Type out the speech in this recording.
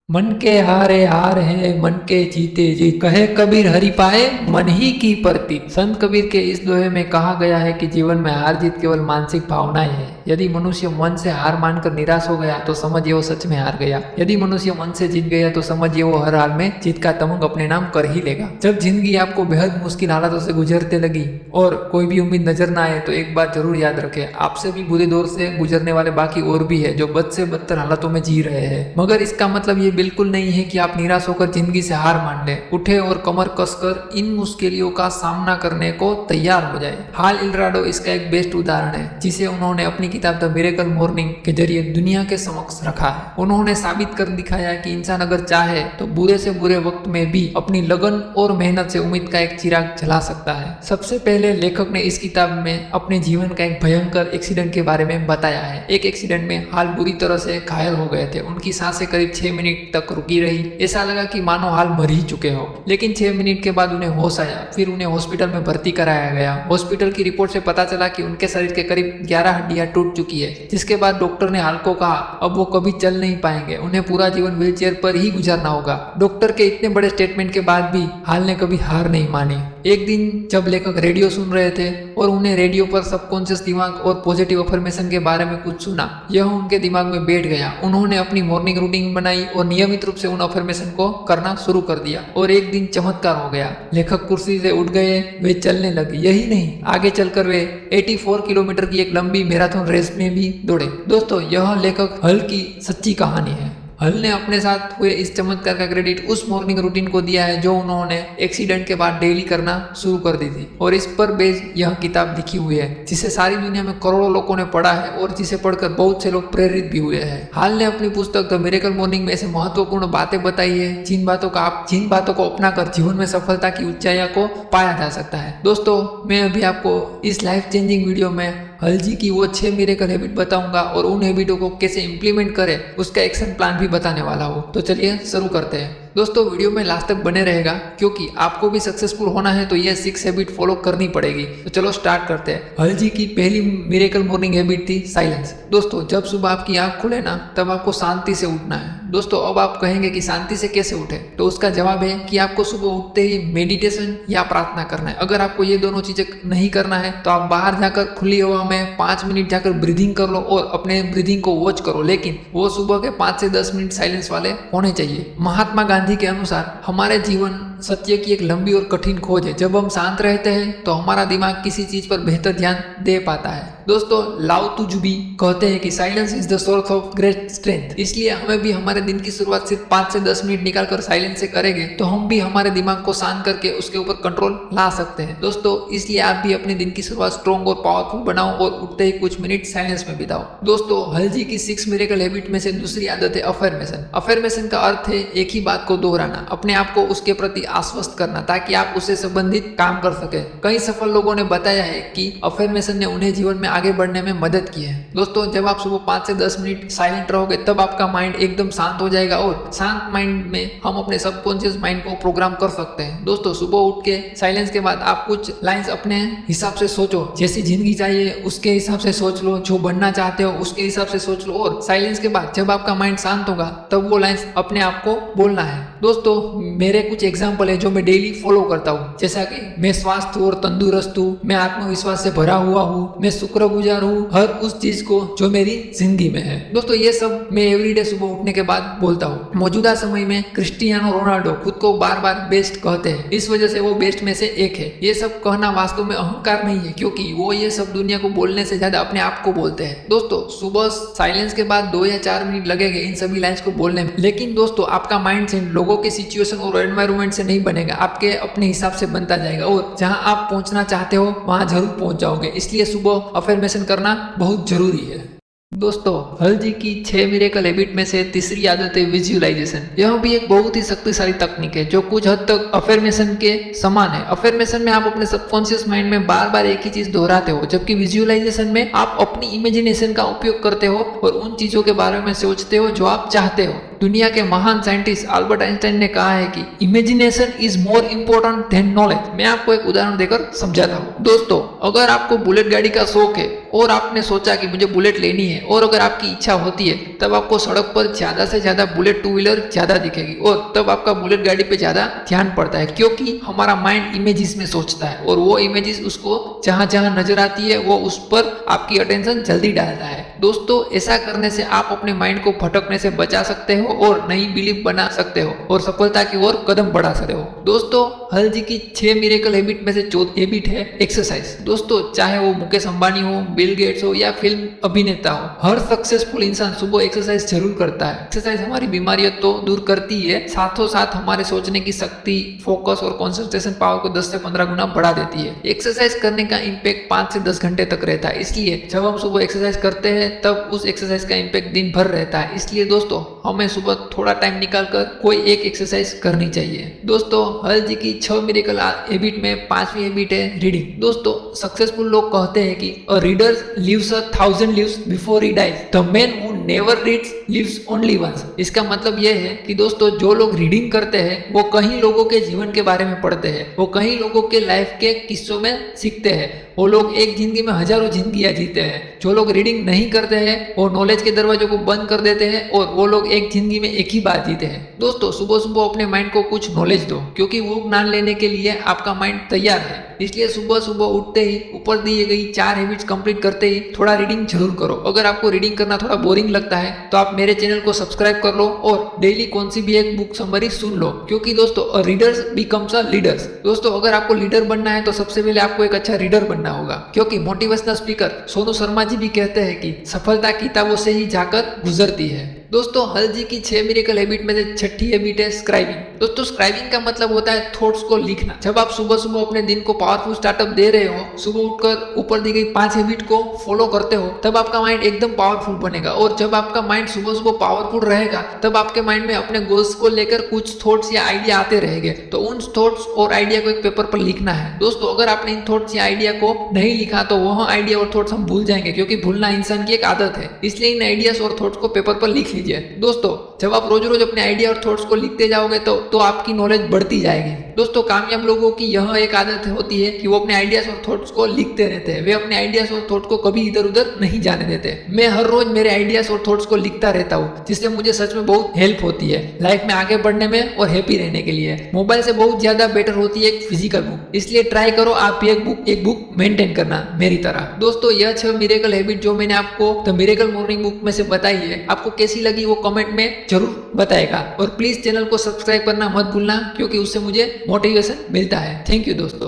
मन के हारे हार है, मन के जीते जीत, कहे कबीर हरि पाए मन ही की परती। संत कबीर के इस दोहे में कहा गया है कि जीवन में हार जीत केवल मानसिक भावनाएं है। यदि मनुष्य मन से हार मानकर निराश हो गया तो समझिए वो सच में हार गया। यदि मनुष्य मन से जीत गया तो समझिए वो हर हाल में जीत का तमंग अपने नाम कर ही लेगा। जब जिंदगी आपको बेहद मुश्किल हालातों से गुजरते लगी और कोई भी उम्मीद नजर ना आए तो एक बात जरूर याद रखें, आपसे भी बुरे दौर से गुजरने वाले बाकी और भी है जो बद से बदतर हालातों में जी रहे हैं। मगर इसका मतलब ये बिल्कुल नहीं है कि आप निराश होकर जिंदगी से हार मान लें। उठे और कमर कसकर इन मुश्किलों का सामना करने को तैयार हो जाए। हाल इल्राडो इसका एक बेस्ट उदाहरण है, जिसे उन्होंने अपनी किताब द मिरेकल मॉर्निंग के जरिए दुनिया के समक्ष रखा है। उन्होंने साबित कर दिखाया कि इंसान अगर चाहे तो बुरे से बुरे वक्त में भी अपनी लगन और मेहनत से उम्मीद का एक चिराग जला सकता है। सबसे पहले लेखक ने इस किताब में अपने जीवन का एक भयंकर एक्सीडेंट के बारे में बताया है। एक एक्सीडेंट में हाल बुरी तरह से घायल हो गए थे। उनकी सांसें करीब 6 मिनट तक रुकी रही। ऐसा लगा कि मानो हाल मर ही चुके हो, लेकिन 6 मिनट के बाद उन्हें होश आया। फिर उन्हें हॉस्पिटल में भर्ती कराया गया। हॉस्पिटल की रिपोर्ट से पता चला कि उनके शरीर के करीब 11 हड्डियां टूट चुकी है, जिसके बाद डॉक्टर ने हाल को कहा अब वो कभी चल नहीं पाएंगे, उन्हें पूरा जीवन व्हीलचेयर पर ही गुजारना होगा। डॉक्टर के इतने बड़े स्टेटमेंट के बाद भी हाल ने कभी हार नहीं मानी। एक दिन जब लेखक रेडियो सुन रहे थे और उन्हें रेडियो पर सबकॉन्शियस दिमाग और पॉजिटिव अफर्मेशन के बारे में कुछ सुना, यह उनके दिमाग में बैठ गया। उन्होंने अपनी मॉर्निंग रूटीन बनाई और नियमित रूप से उन अफर्मेशन को करना शुरू कर दिया और एक दिन चमत्कार हो गया। लेखक कुर्सी से उठ गए, वे चलने लगे। यही नहीं, आगे चलकर वे 84 किलोमीटर की एक लंबी मैराथन रेस में भी दौड़े। दोस्तों, यह लेखक हल की सच्ची कहानी है। हल ने अपने साथ हुए इस चमत्कार का क्रेडिट उस मॉर्निंग रूटीन को दिया है जो उन्होंने एक्सीडेंट के बाद डेली करना शुरू कर दी थी, और इस पर बेस्ड यह किताब लिखी हुई है, जिसे सारी दुनिया में करोड़ों लोगों ने पढ़ा है और जिसे पढ़कर बहुत से लोग प्रेरित भी हुए हैं। हाल ने अपनी पुस्तक द मिरेकल मॉर्निंग में ऐसे महत्वपूर्ण बातें बताई है जिन बातों को अपनाकर जीवन में सफलता की ऊंचाइयों को पाया जा सकता है। दोस्तों, मैं अभी आपको इस लाइफ चेंजिंग वीडियो में हल जी की वो 6 मिरेकल हैबिट बताऊंगा और उन हैबिटों को कैसे इंप्लीमेंट करें उसका एक्शन प्लान भी बताने वाला हूँ। तो चलिए शुरू करते हैं। दोस्तों, वीडियो में लास्ट तक बने रहेगा क्योंकि आपको भी सक्सेसफुल होना है तो ये 6 हैबिट फॉलो करनी पड़ेगी। तो चलो स्टार्ट करते हैं। हल जी की पहली मिरेकल मॉर्निंग हैबिट थी साइलेंस। दोस्तों, जब सुबह आपकी आंख खुले ना तब आपको शांति से उठना है। दोस्तों, अब आप कहेंगे कि शांति से कैसे उठे, तो उसका जवाब है कि आपको सुबह उठते ही मेडिटेशन या प्रार्थना करना है। अगर आपको ये दोनों चीजें नहीं करना है तो आप बाहर जाकर खुली हवा में 5 मिनट जाकर ब्रीदिंग कर लो और अपने ब्रीदिंग को वॉच करो, लेकिन वो सुबह के 5 से 10 मिनट साइलेंस वाले होने चाहिए। महात्मा गांधी के अनुसार हमारे जीवन सत्य की एक लंबी और कठिन खोज है। जब हम शांत रहते हैं तो हमारा दिमाग किसी चीज पर बेहतर ध्यान दे पाता है। दोस्तों, लाओ त्जु भी कहते हैं कि silence is the source of great strength. इसलिए हमें भी हमारे दिन की शुरुआत सिर्फ 5 से 10 मिनट निकालकर साइलेंस से करेंगे तो हम भी हमारे दिमाग को शांत करके उसके ऊपर कंट्रोल ला सकते हैं। दोस्तों, इसलिए आप भी अपने दिन की शुरुआत स्ट्रॉन्ग और पावरफुल बनाओ और उठते ही कुछ मिनट साइलेंस में बिताओ। दोस्तों, हल जी की 6 मिरेकल हैबिट में से दूसरी आदत है अफर्मेशन। अफर्मेशन का अर्थ है एक ही बात को दोहराना, अपने आप को उसके प्रति आश्वस्त करना ताकि आप उससे संबंधित काम कर सके। कई सफल लोगों ने बताया है कि अफर्मेशन ने उन्हें जीवन में आगे बढ़ने में मदद की है। दोस्तों, जब आप सुबह 5 से 10 मिनट साइलेंट रहोगे तब आपका माइंड एकदम शांत हो जाएगा और शांत माइंड में हम अपने सबकॉन्शियस माइंड को प्रोग्राम कर सकते हैं। दोस्तों, सुबह उठ के साइलेंस के बाद आप कुछ लाइंस अपने हिसाब से सोचो। जैसी जिंदगी चाहिए उसके हिसाब से सोच लो, जो बनना चाहते हो उसके हिसाब से सोच लो, और साइलेंस के बाद जब आपका माइंड शांत होगा तब वो लाइंस अपने आप को बोलना है। दोस्तों, मेरे कुछ एग्जाम्पल है जो मैं डेली फॉलो करता हूँ, जैसा कि मैं स्वस्थ और तंदुरुस्त हूँ, मैं आत्मविश्वास से भरा हुआ हूँ, मैं शुक्रगुजार हूँ हर उस चीज को जो मेरी जिंदगी में है। दोस्तों, ये सब मैं एवरीडे सुबह उठने के बाद बोलता हूँ। मौजूदा समय में क्रिस्टियानो रोनाल्डो खुद को बार बार बेस्ट कहते हैं, इस वजह से वो बेस्ट में से एक है। ये सब कहना वास्तव में अहंकार नहीं है, क्योंकि वो ये सब दुनिया को बोलने से ज्यादा अपने आप को बोलते हैं। दोस्तों, सुबह साइलेंस के बाद 2 या 4 मिनट लगेंगे इन सभी लाइंस को बोलने में, लेकिन दोस्तों आपका माइंड सेट लोगों के सिचुएशन और एनवायरनमेंट से नहीं बनेगा, आपके अपने हिसाब से बनता जाएगा और जहां आप पहुंचना चाहते हो वहां जरूर पहुंच जाओगे। इसलिए सुबह अफर्मेशन करना बहुत जरूरी है। दोस्तों, हल जी की 6 मिरेकल हैबिट में से तीसरी आदत है विजुअलाइजेशन। यह भी एक बहुत ही शक्तिशाली तकनीक है जो कुछ हद तक अफर्मेशन के समान है। अफर्मेशन में आप अपने सबकॉन्शियस माइंड में बार बार एक ही चीज दोहराते हो, जबकि विजुअलाइजेशन में आप अपनी इमेजिनेशन का उपयोग करते हो और उन चीजों के बारे में सोचते हो जो आप चाहते हो। दुनिया के महान साइंटिस्ट अल्बर्ट आइंस्टाइन ने कहा है कि imagination is more important then knowledge. मैं आपको एक उदाहरण देकर समझाता हूँ। दोस्तों, अगर आपको बुलेट गाड़ी का शौक है और आपने सोचा कि मुझे बुलेट लेनी है और अगर आपकी इच्छा होती है, तब आपको सड़क पर ज्यादा से ज्यादा बुलेट टू व्हीलर ज्यादा दिखेगी और तब आपका बुलेट गाड़ी पे ज्यादा ध्यान पड़ता है, क्योंकि हमारा माइंड इमेजेस में सोचता है और वो इमेजेस उसको जहां जहां नजर आती है वो उस पर आपकी अटेंशन जल्दी डालता है। दोस्तों, ऐसा करने से आप अपने माइंड को भटकने से बचा सकते हो और नई बिलीफ बना सकते हो और सफलता की ओर कदम बढ़ा सकते हो। दोस्तों, हल जी की 6 मिरेकल हैबिट में से चौथी हैबिट है एक्सरसाइज। दोस्तों, चाहे वो मुकेश अंबानी हो, बिल गेट्स हो या फिल्म अभिनेता हो, हर सक्सेसफुल इंसान सुबह एक्सरसाइज जरूर करता है। एक्सरसाइज हमारी बीमारियों तो दूर करती है, साथों साथ हमारे सोचने की शक्ति, फोकस और कंसंट्रेशन पावर को 10 से 15 गुना बढ़ा देती है। एक्सरसाइज करने का इम्पैक्ट 5 से 10 घंटे तक रहता है, इसलिए जब हम सुबह एक्सरसाइज करते हैं तब उस एक्सरसाइज का इम्पैक्ट दिन भर रहता है। इसलिए दोस्तों, हमें सुबह थोड़ा टाइम निकालकर कोई एक एक्सरसाइज करनी चाहिए। दोस्तों, हल जी की 6 मिरेकल हैबिट में 5वीं हैबिट है रीडिंग। दोस्तों, सक्सेसफुल लोग कहते हैं कि a reader lives 1000 lives before he dies, the man who never reads lives only once. इसका मतलब यह है कि दोस्तों, जो लोग रीडिंग करते हैं वो कई लोगों के जीवन के बारे में पढ़ते हैं, वो कई लोगों के लाइफ के किस्सों में सीखते हैं। वो लोग एक जिंदगी में हजारों जिंदगियां जीते हैं। जो लोग रीडिंग नहीं करते हैं वो नॉलेज के दरवाजों को बंद कर देते हैं और वो लोग एक जिंदगी में एक ही बार जीते हैं। दोस्तों, सुबह सुबह अपने माइंड को कुछ नॉलेज दो, क्योंकि वो ज्ञान लेने के लिए आपका माइंड तैयार है। इसलिए सुबह सुबह उठते ही ऊपर दी गई 4 हैबिट्स कंप्लीट करते ही थोड़ा रीडिंग जरूर करो। अगर आपको रीडिंग करना थोड़ा बोरिंग लगता है तो आप मेरे चैनल को सब्सक्राइब कर लो और डेली कौन सी भी एक बुक समरी सुन लो, क्योंकि दोस्तों रीडर्स बिकम्स अ लीडर्स। दोस्तों, अगर आपको लीडर बनना है तो सबसे पहले आपको एक अच्छा रीडर बनना होगा, क्योंकि मोटिवेशनल स्पीकर सोनू शर्मा जी भी कहते हैं कि सफलता किताबों से ही जाकर गुजरती है। दोस्तों, हल जी की 6 मिरेकल हैबिट में से छठी हैबिट है स्क्राइबिंग। दोस्तों, स्क्राइबिंग का मतलब होता है थॉट्स को लिखना। जब आप सुबह सुबह अपने दिन को पावरफुल स्टार्टअप दे रहे हो, सुबह उठकर ऊपर दी गई 5 हैबिट को फॉलो करते हो, तब आपका माइंड एकदम पावरफुल बनेगा। और जब आपका माइंड सुबह सुबह पावरफुल रहेगा तब आपके माइंड में अपने गोल्स को लेकर कुछ थॉट्स या आइडिया आते रहेंगे। तो उन थॉट्स और आइडिया को एक पेपर पर लिखना है। दोस्तों, अगर आपने इन थॉट्स या आइडिया को नहीं लिखा तो वह आइडिया और थॉट्स हम भूल जाएंगे, क्योंकि भूलना इंसान की एक आदत है। इसलिए इन आइडियाज और थॉट्स को पेपर पर लिख लीजिए। दोस्तों, जब आप रोज रोज अपने आइडिया और थॉट्स को लिखते जाओगे तो आपकी नॉलेज बढ़ती जाएगी। दोस्तों, कामयाब लोगों की यह एक आदत होती है कि वो अपने आइडियाज और थॉट्स को लिखते रहते हैं। वे अपने आइडियाज और थॉट्स को कभी इधर उधर नहीं जाने देते। मैं हर रोज मेरे आइडियाज और थॉट्स को लिखता रहता हूँ, जिससे मुझे सच में बहुत हेल्प होती है लाइफ में आगे बढ़ने में और हैप्पी रहने के लिए। मोबाइल से बहुत ज्यादा बेटर होती है एक फिजिकल बुक, इसलिए ट्राई करो आप भी एक बुक मेंटेन करना मेरी तरह। दोस्तों, यह 6 मिरेकल हैबिट जो मैंने आपको द मिरेकल मॉर्निंग बुक में से बताई है, आपको कैसी लगी वो कमेंट में जरूर बताएगा। और प्लीज चैनल को सब्सक्राइब करना मत भूलना, क्योंकि उससे मुझे मोटिवेशन मिलता है। थैंक यू दोस्तों।